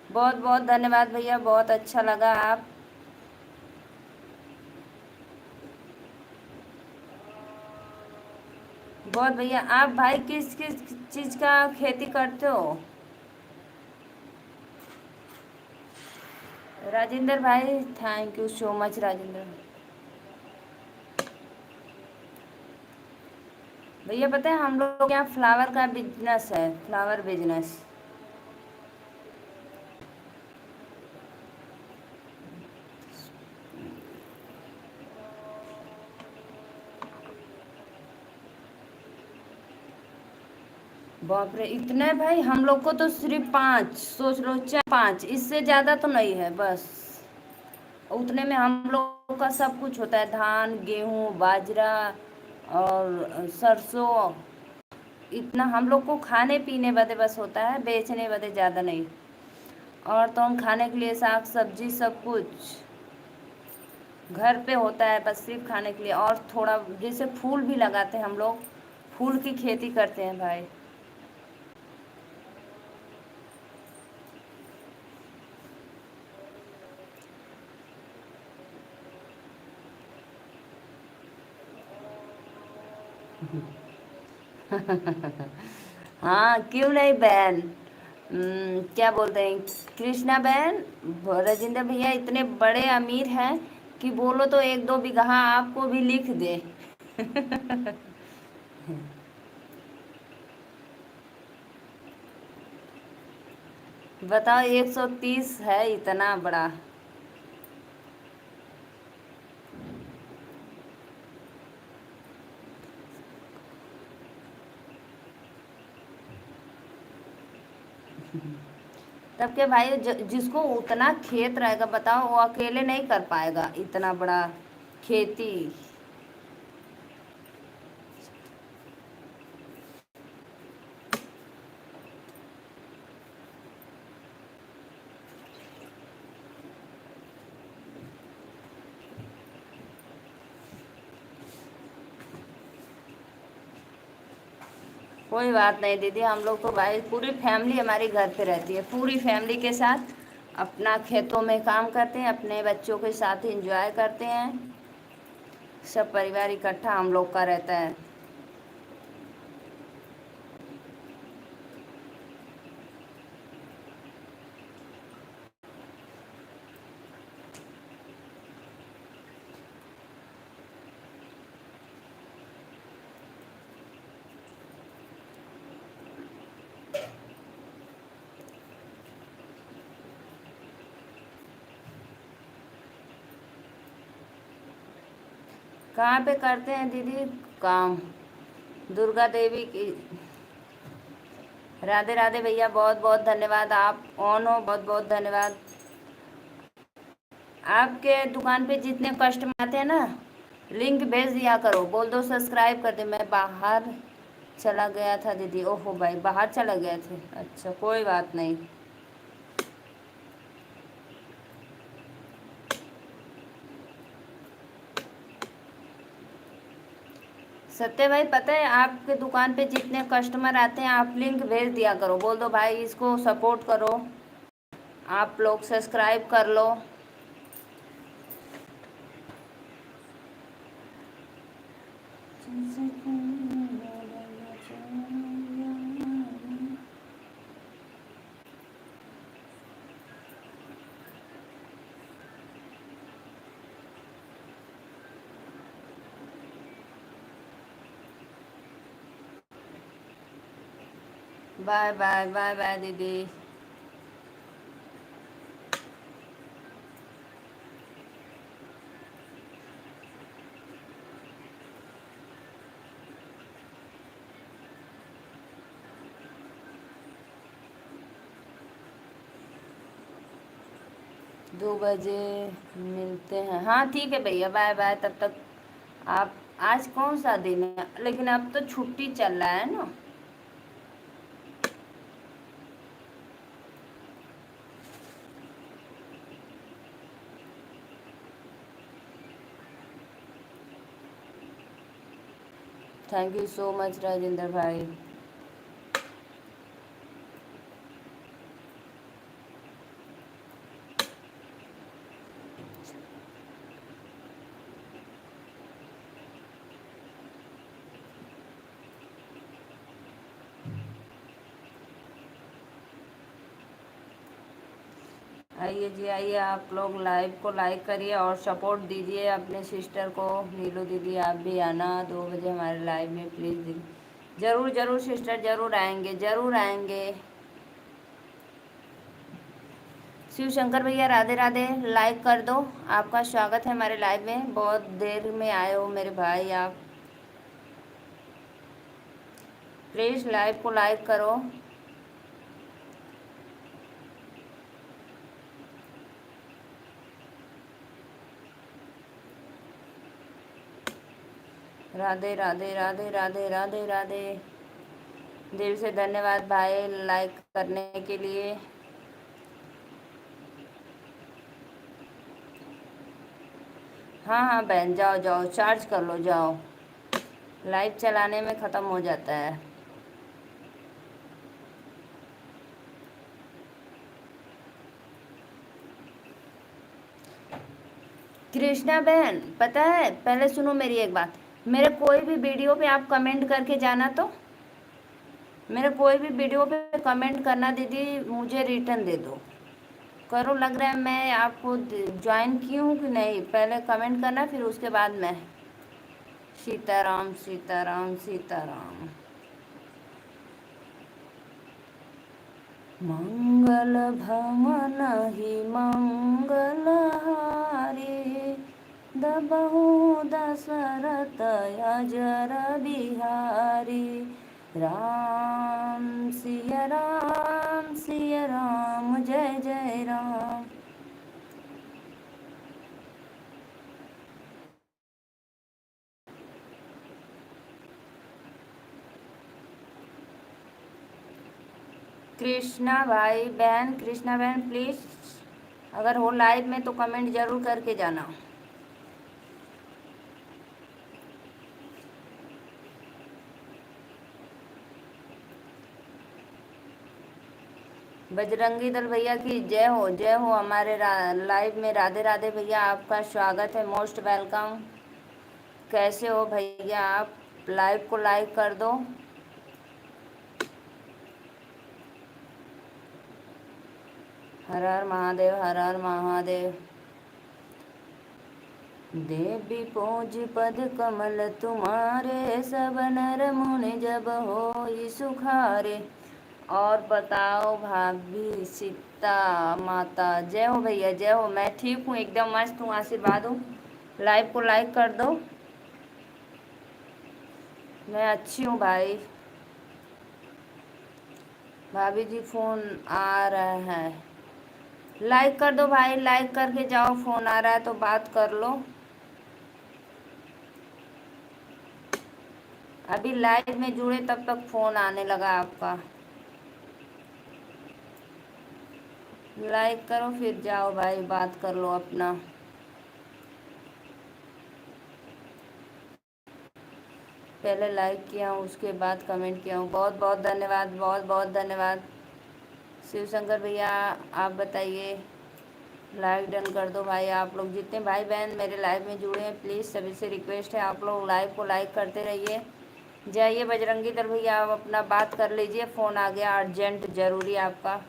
[SPEAKER 1] बहुत बहुत धन्यवाद भैया, बहुत अच्छा लगा। आप बहुत भैया, आप भाई किस किस चीज़ का खेती करते हो? राजेंद्र भाई thank you so much Rajendra भैया। पता है हम लोग यहाँ फ्लावर का बिजनेस है, फ्लावर बिजनेस। बाप रे इतना है भाई, हम लोग को तो सिर्फ 5, सोच लो 4 5, इससे ज़्यादा तो नहीं है बस। उतने में हम लोग का सब कुछ होता है, धान गेहूँ बाजरा और सरसों। इतना हम लोग को खाने पीने बदे बस होता है, बेचने बदे ज़्यादा नहीं। और तो हम खाने के लिए साग सब्जी सब कुछ घर पे होता है, बस सिर्फ खाने के लिए। और थोड़ा जैसे फूल भी लगाते हैं हम लोग, फूल की खेती करते हैं भाई। हाँ क्यों नहीं बहन। क्या बोलते हैं, कृष्णा बहन, राजेंद्र भैया इतने बड़े अमीर हैं कि बोलो तो एक दो बीघा आपको भी लिख दे। बताओ 130 है इतना बड़ा। तब के भाई जिसको उतना खेत रहेगा बताओ, वो अकेले नहीं कर पाएगा इतना बड़ा खेती। कोई बात नहीं दीदी, हम लोग तो भाई पूरी फैमिली हमारी घर पे रहती है, पूरी फैमिली के साथ अपना खेतों में काम करते हैं, अपने बच्चों के साथ एंजॉय करते हैं। सब परिवार इकट्ठा हम लोग का रहता है। कहाँ पे करते हैं दीदी काम? दुर्गा देवी की। राधे राधे भैया, बहुत बहुत धन्यवाद, आप ऑन हो, बहुत बहुत धन्यवाद। आपके दुकान पे जितने कस्टमर आते हैं ना, लिंक भेज दिया करो, बोल दो सब्सक्राइब कर दे। मैं बाहर चला गया था दीदी। ओहो भाई, बाहर चला गया थे, अच्छा कोई बात नहीं। सत्य भाई, पता है आपके दुकान पे जितने कस्टमर आते हैं, आप लिंक भेज दिया करो, बोल दो भाई इसको सपोर्ट करो, आप लोग सब्सक्राइब कर लो। बाय बाय बाय बाय दीदी। दो बजे मिलते हैं, हाँ ठीक है भैया, बाय बाय तब तक। आप, आज कौन सा दिन है, लेकिन अब तो छुट्टी चल रहा है ना। Thank you so much Rajendra भाई। आइए जी आइए, आप लोग लाइव को लाइक करिए और सपोर्ट दीजिए अपने सिस्टर को। नीलू दीदी आप भी आना 2 बजे हमारे लाइव में प्लीज़ दीदी। ज़रूर ज़रूर सिस्टर, ज़रूर आएंगे, ज़रूर आएंगे। शिव शंकर भैया राधे राधे, लाइक कर दो। आपका स्वागत है हमारे लाइव में, बहुत देर में आए हो मेरे भाई आप। प्लीज़ लाइव को लाइक करो। राधे राधे राधे राधे राधे राधे। दिल से धन्यवाद भाई लाइक करने के लिए। हाँ हाँ बहन, जाओ जाओ चार्ज कर लो, जाओ, लाइव चलाने में ख़त्म हो जाता है। कृष्णा बहन, पता है, पहले सुनो मेरी एक बात। मेरे कोई भी वीडियो पे आप कमेंट करके जाना, तो मेरे कोई भी वीडियो पे कमेंट करना दीदी, मुझे रिटर्न दे दो। करो, लग रहा है मैं आपको ज्वाइन की हूँ कि नहीं, पहले कमेंट करना फिर उसके बाद मैं। सीताराम सीताराम सीताराम। मंगल भवन ही मंगल हारे, दबहु दशरथ अजर बिहारी। राम सिया राम जय जय राम। कृष्णा भाई बहन, कृष्णा बहन प्लीज़, अगर हो लाइव में तो कमेंट ज़रूर करके जाना। बजरंगी दल भैया की जय हो, जय हो। हमारे लाइव में राधे राधे भैया, आपका स्वागत है, मोस्ट वेलकम। कैसे हो भैया आप? लाइव को लाइक कर दो। हर हर महादेव, हर हर महादेव। देवी पूज पद कमल तुम्हारे, सब नर मुनि जब हो सुखारे। और बताओ भाभी सीता माता, जय हो भैया, जय हो। मैं ठीक हूँ, एकदम मस्त हूँ, आशीर्वाद हूँ। लाइव को लाइक कर दो। मैं अच्छी हूँ भाई। भाभी जी फ़ोन आ रहा है, लाइक कर दो भाई, लाइक करके जाओ। फ़ोन आ रहा है तो बात कर लो। अभी लाइव में जुड़े तब तक फ़ोन आने लगा आपका। लाइक करो फिर जाओ भाई, बात कर लो अपना। पहले लाइक किया हूँ, उसके बाद कमेंट किया हूँ। बहुत बहुत धन्यवाद, बहुत बहुत धन्यवाद। शिव शंकर भैया आप बताइए। लाइक डन कर दो भाई। आप लोग जितने भाई बहन मेरे लाइव में जुड़े हैं, प्लीज़ सभी से रिक्वेस्ट है, आप लोग लाइव को लाइक करते रहिए। जाइए बजरंगी दल भैया, आप अपना बात कर लीजिए। फ़ोन आ गया अर्जेंट, ज़रूरी आपका।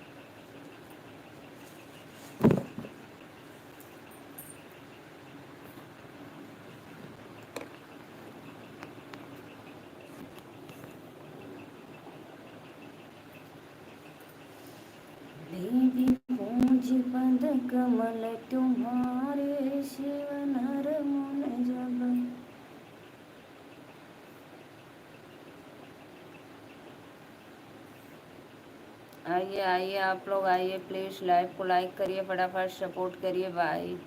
[SPEAKER 1] देवी पूज पद कमल तुम्हारे, शिव नर मुन जब। आइए आइए, आप लोग आइए प्लीज़, लाइव को लाइक करिए, फटाफट सपोर्ट करिए भाई।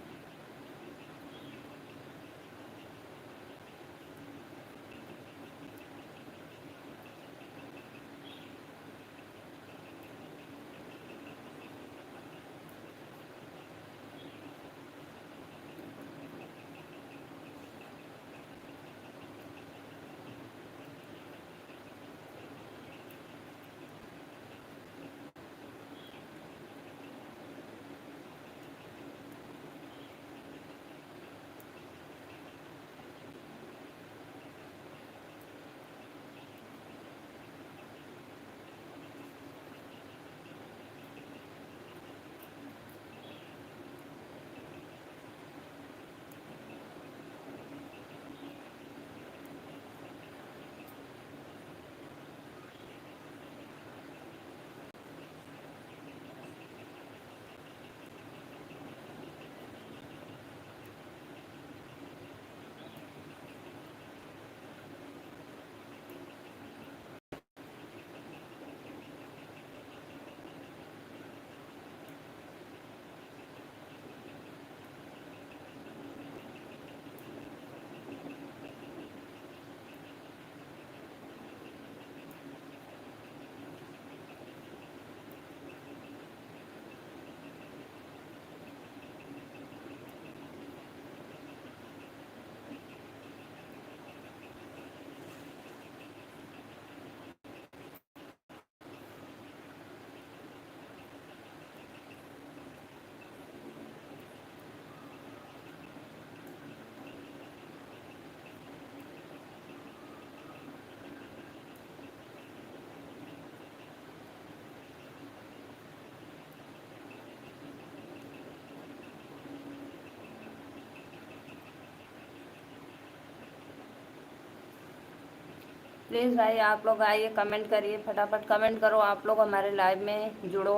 [SPEAKER 1] प्लीज़ भाई आप लोग आइए, कमेंट करिए, फटाफट कमेंट करो, आप लोग हमारे लाइव में जुड़ो।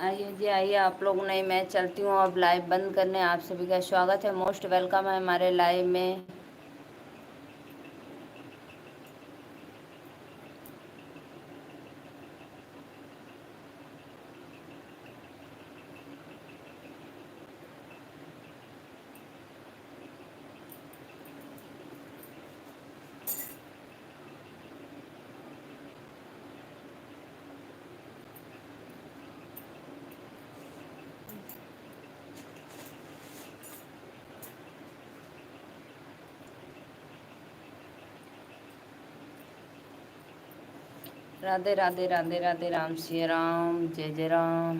[SPEAKER 1] आइए जी आइए आप लोग, नहीं मैं चलती हूँ अब लाइव बंद करने। आप सभी का स्वागत है, मोस्ट वेलकम है हमारे लाइव में। राधे राधे राधे राधे, राम श्री राम, जय जय राम।